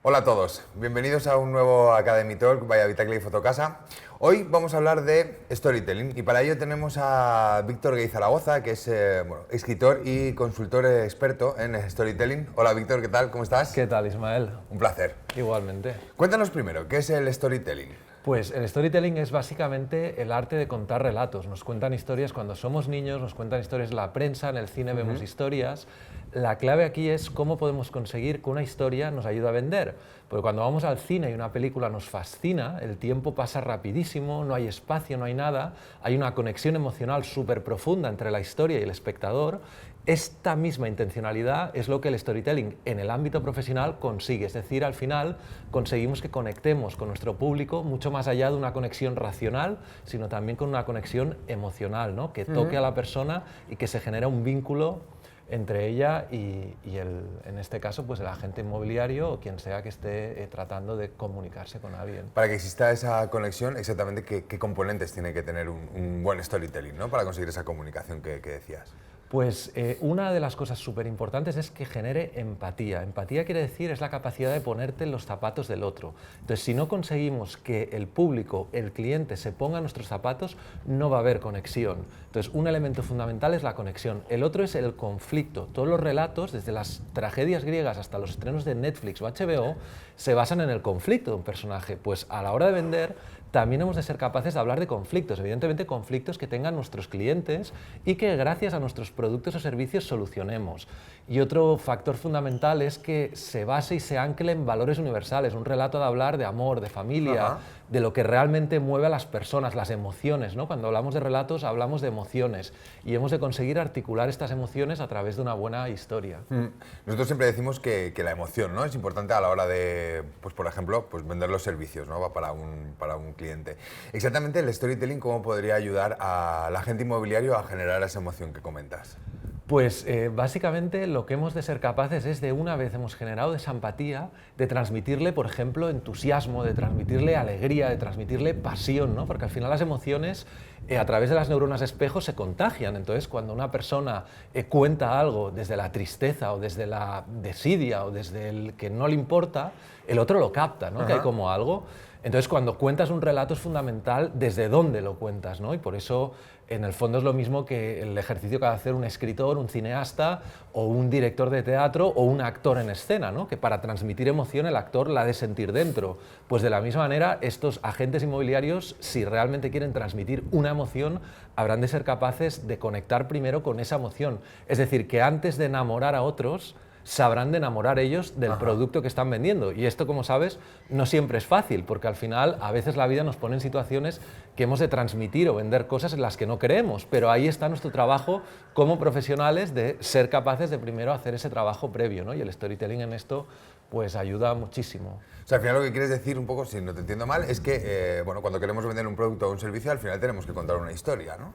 Hola a todos, bienvenidos a un nuevo Academy Talk by Habitacle y Fotocasa. Hoy vamos a hablar de storytelling y para ello tenemos a Víctor Gay Zaragoza, que es escritor y consultor experto en storytelling. Hola Víctor, ¿qué tal? ¿Cómo estás? ¿Qué tal, Ismael? Un placer. Igualmente. Cuéntanos primero, ¿qué es el storytelling? Pues el storytelling es básicamente el arte de contar relatos. Nos cuentan historias cuando somos niños, nos cuentan historias en la prensa, en el cine vemos historias. La clave aquí es cómo podemos conseguir que una historia nos ayude a vender. Porque cuando vamos al cine y una película nos fascina, el tiempo pasa rapidísimo, no hay espacio, no hay nada, hay una conexión emocional súper profunda entre la historia y el espectador. Esta misma intencionalidad es lo que el storytelling en el ámbito profesional consigue, es decir, al final conseguimos que conectemos con nuestro público mucho más allá de una conexión racional, sino también con una conexión emocional, ¿no? Que toque a la persona y que se genere un vínculo entre ella y en este caso, pues el agente inmobiliario o quien sea que esté tratando de comunicarse con alguien. Para que exista esa conexión, exactamente qué componentes tiene que tener un buen storytelling, ¿no? Para conseguir esa comunicación que decías. Pues una de las cosas súper importantes es que genere empatía. Empatía quiere decir es la capacidad de ponerte en los zapatos del otro. Entonces, si no conseguimos que el público, el cliente, se ponga en nuestros zapatos, no va a haber conexión. Entonces, un elemento fundamental es la conexión. El otro es el conflicto. Todos los relatos, desde las tragedias griegas hasta los estrenos de Netflix o HBO, se basan en el conflicto de un personaje. Pues a la hora de vender, también hemos de ser capaces de hablar de conflictos, evidentemente conflictos que tengan nuestros clientes y que gracias a nuestros productos o servicios solucionemos. Y otro factor fundamental es que se base y se ancle en valores universales, un relato de hablar de amor, de familia, de lo que realmente mueve a las personas, las emociones, ¿no? Cuando hablamos de relatos hablamos de emociones y hemos de conseguir articular estas emociones a través de una buena historia. Nosotros siempre decimos que la emoción, ¿no? Es importante a la hora de, pues, por ejemplo, pues, vender los servicios, ¿no? para un cliente. Exactamente, el storytelling, ¿cómo podría ayudar al agente inmobiliario a generar esa emoción que comentas? Pues básicamente lo que hemos de ser capaces es de una vez hemos generado esa empatía, de transmitirle, por ejemplo, entusiasmo, de transmitirle alegría, de transmitirle pasión, ¿no? Porque al final las emociones a través de las neuronas espejo se contagian. Entonces, cuando una persona cuenta algo desde la tristeza o desde la desidia o desde el que no le importa, el otro lo capta, ¿no? Que hay como algo. Entonces, cuando cuentas un relato es fundamental desde dónde lo cuentas, ¿no? Y por eso, en el fondo, es lo mismo que el ejercicio que va a hacer un escritor, un cineasta o un director de teatro o un actor en escena, ¿no? Que para transmitir emoción el actor la ha de sentir dentro. Pues de la misma manera, estos agentes inmobiliarios, si realmente quieren transmitir una emoción, habrán de ser capaces de conectar primero con esa emoción. Es decir, que antes de enamorar a otros, sabrán de enamorar ellos del producto que están vendiendo. Y esto, como sabes, no siempre es fácil, porque al final a veces la vida nos pone en situaciones que hemos de transmitir o vender cosas en las que no creemos, pero ahí está nuestro trabajo como profesionales de ser capaces de primero hacer ese trabajo previo, ¿no? Y el storytelling en esto pues ayuda muchísimo. O sea, al final lo que quieres decir un poco, si no te entiendo mal, es que bueno, cuando queremos vender un producto o un servicio, al final tenemos que contar una historia, ¿no?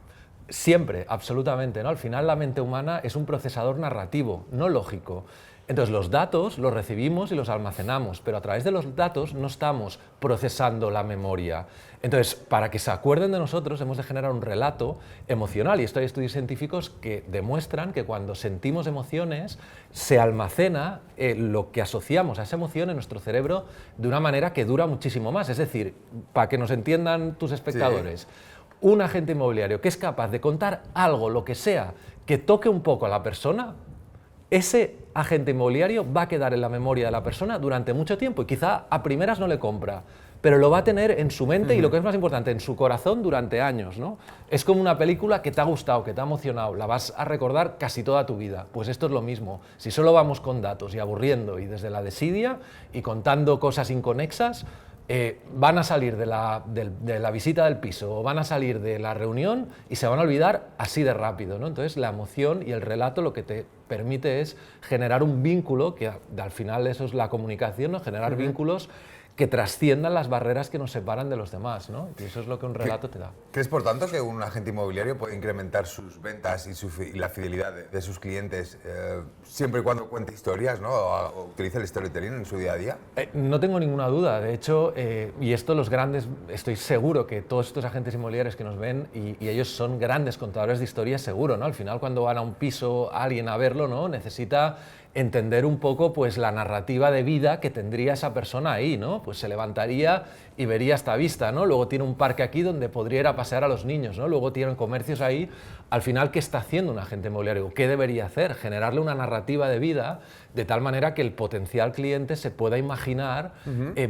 Siempre, absolutamente, ¿no? Al final la mente humana es un procesador narrativo, no lógico. Entonces los datos los recibimos y los almacenamos, pero a través de los datos no estamos procesando la memoria. Entonces, para que se acuerden de nosotros hemos de generar un relato emocional y esto hay estudios científicos que demuestran que cuando sentimos emociones se almacena lo que asociamos a esa emoción en nuestro cerebro de una manera que dura muchísimo más. Es decir, para que nos entiendan tus espectadores, un agente inmobiliario que es capaz de contar algo, lo que sea, que toque un poco a la persona, ese agente inmobiliario va a quedar en la memoria de la persona durante mucho tiempo y quizá a primeras no le compra, pero lo va a tener en su mente y lo que es más importante, en su corazón durante años, ¿no? Es como una película que te ha gustado, que te ha emocionado, la vas a recordar casi toda tu vida. Pues esto es lo mismo. Si solo vamos con datos y aburriendo y desde la desidia y contando cosas inconexas, van a salir de la visita del piso o van a salir de la reunión y se van a olvidar así de rápido, ¿no? Entonces la emoción y el relato lo que te permite es generar un vínculo, que al final eso es la comunicación, ¿no? Generar vínculos que trasciendan las barreras que nos separan de los demás, ¿no? Y eso es lo que un relato te da. ¿Crees, por tanto, que un agente inmobiliario puede incrementar sus ventas y la fidelidad de sus clientes siempre y cuando cuente historias, ¿no? O utilice el storytelling en su día a día? No tengo ninguna duda. De hecho, y esto los grandes, estoy seguro que todos estos agentes inmobiliarios que nos ven y ellos son grandes contadores de historias, seguro, ¿no? Al final, cuando van a un piso alguien a verlo, ¿no? Necesita entender un poco pues, la narrativa de vida que tendría esa persona ahí, ¿no? Pues se levantaría y vería esta vista, ¿no? Luego tiene un parque aquí donde podría ir a pasear a los niños, ¿no? Luego tienen comercios ahí. Al final, ¿qué está haciendo un agente inmobiliario? ¿Qué debería hacer? Generarle una narrativa de vida de tal manera que el potencial cliente se pueda imaginar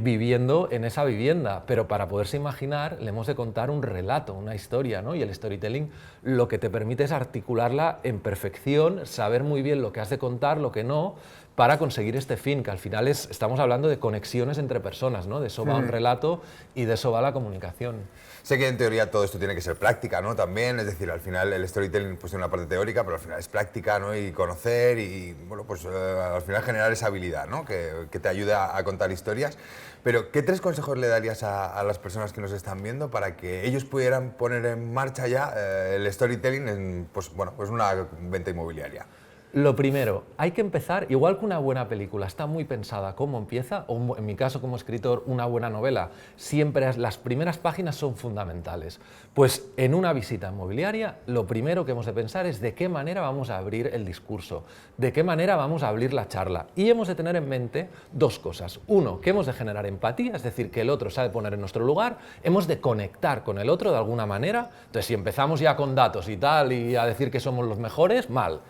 viviendo en esa vivienda. Pero para poderse imaginar, le hemos de contar un relato, una historia, ¿no? Y el storytelling lo que te permite es articularla en perfección, saber muy bien lo que has de contar, lo que no, para conseguir este fin, que al final estamos hablando de conexiones entre personas, ¿no? De eso va un relato y de eso va la comunicación. Sé que en teoría todo esto tiene que ser práctica, ¿no? También, es decir, al final el storytelling pues tiene una parte teórica, pero al final es práctica, ¿no? Y conocer y, bueno, pues al final generar esa habilidad, ¿no? Que te ayuda a contar historias. Pero, ¿qué 3 consejos le darías a las personas que nos están viendo para que ellos pudieran poner en marcha ya el storytelling en, pues, bueno, pues una venta inmobiliaria? Lo primero, hay que empezar, igual que una buena película está muy pensada cómo empieza, o en mi caso como escritor, una buena novela, siempre las primeras páginas son fundamentales. Pues en una visita inmobiliaria, lo primero que hemos de pensar es de qué manera vamos a abrir el discurso, de qué manera vamos a abrir la charla. Y hemos de tener en mente 2 cosas. Uno, que hemos de generar empatía, es decir, que el otro se ha de poner en nuestro lugar, hemos de conectar con el otro de alguna manera. Entonces, si empezamos ya con datos y tal, y a decir que somos los mejores, mal.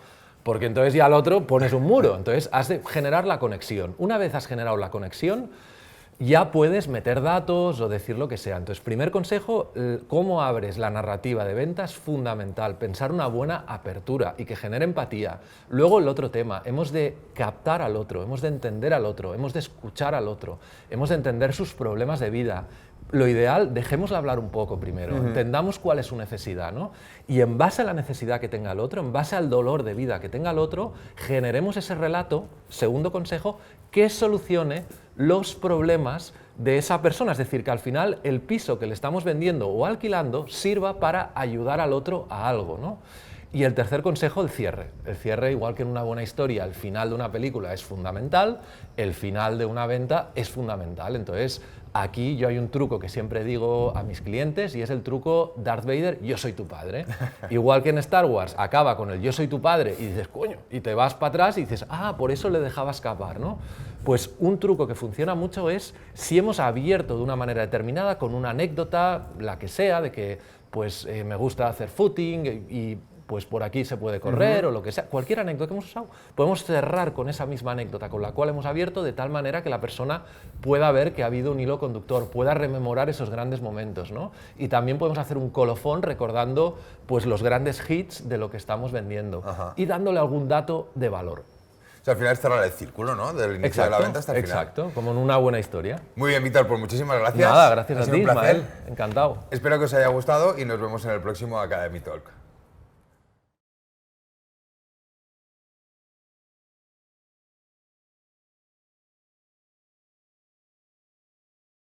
Porque entonces ya al otro pones un muro, entonces has de generar la conexión. Una vez has generado la conexión, ya puedes meter datos o decir lo que sea. Entonces, primer consejo, cómo abres la narrativa de venta es fundamental, pensar una buena apertura y que genere empatía. Luego el otro tema, hemos de captar al otro, hemos de entender al otro, hemos de escuchar al otro, hemos de entender sus problemas de vida. Lo ideal, dejémosle hablar un poco primero, entendamos cuál es su necesidad, ¿no? Y en base a la necesidad que tenga el otro, en base al dolor de vida que tenga el otro, generemos ese relato, segundo consejo, que solucione los problemas de esa persona. Es decir, que al final el piso que le estamos vendiendo o alquilando sirva para ayudar al otro a algo, ¿no? Y el tercer consejo, el cierre. El cierre, igual que en una buena historia, el final de una película es fundamental, el final de una venta es fundamental. Entonces, aquí yo hay un truco que siempre digo a mis clientes y es el truco Darth Vader, yo soy tu padre. Igual que en Star Wars acaba con el yo soy tu padre y dices, coño, y te vas para atrás y dices, ah, por eso le dejaba escapar, ¿no? Pues un truco que funciona mucho es si hemos abierto de una manera determinada con una anécdota, la que sea, de que pues me gusta hacer footing y pues por aquí se puede correr o lo que sea, cualquier anécdota que hemos usado, podemos cerrar con esa misma anécdota con la cual hemos abierto de tal manera que la persona pueda ver que ha habido un hilo conductor, pueda rememorar esos grandes momentos, ¿no? Y también podemos hacer un colofón recordando pues los grandes hits de lo que estamos vendiendo y dándole algún dato de valor. O sea, al final es cerrar el círculo, ¿no? Del inicio de la venta hasta el final. Exacto, como en una buena historia. Muy bien, Víctor, pues muchísimas gracias. Nada, gracias ha a sido ti, un placer. Ismael. Encantado. Espero que os haya gustado y nos vemos en el próximo Academy Talk.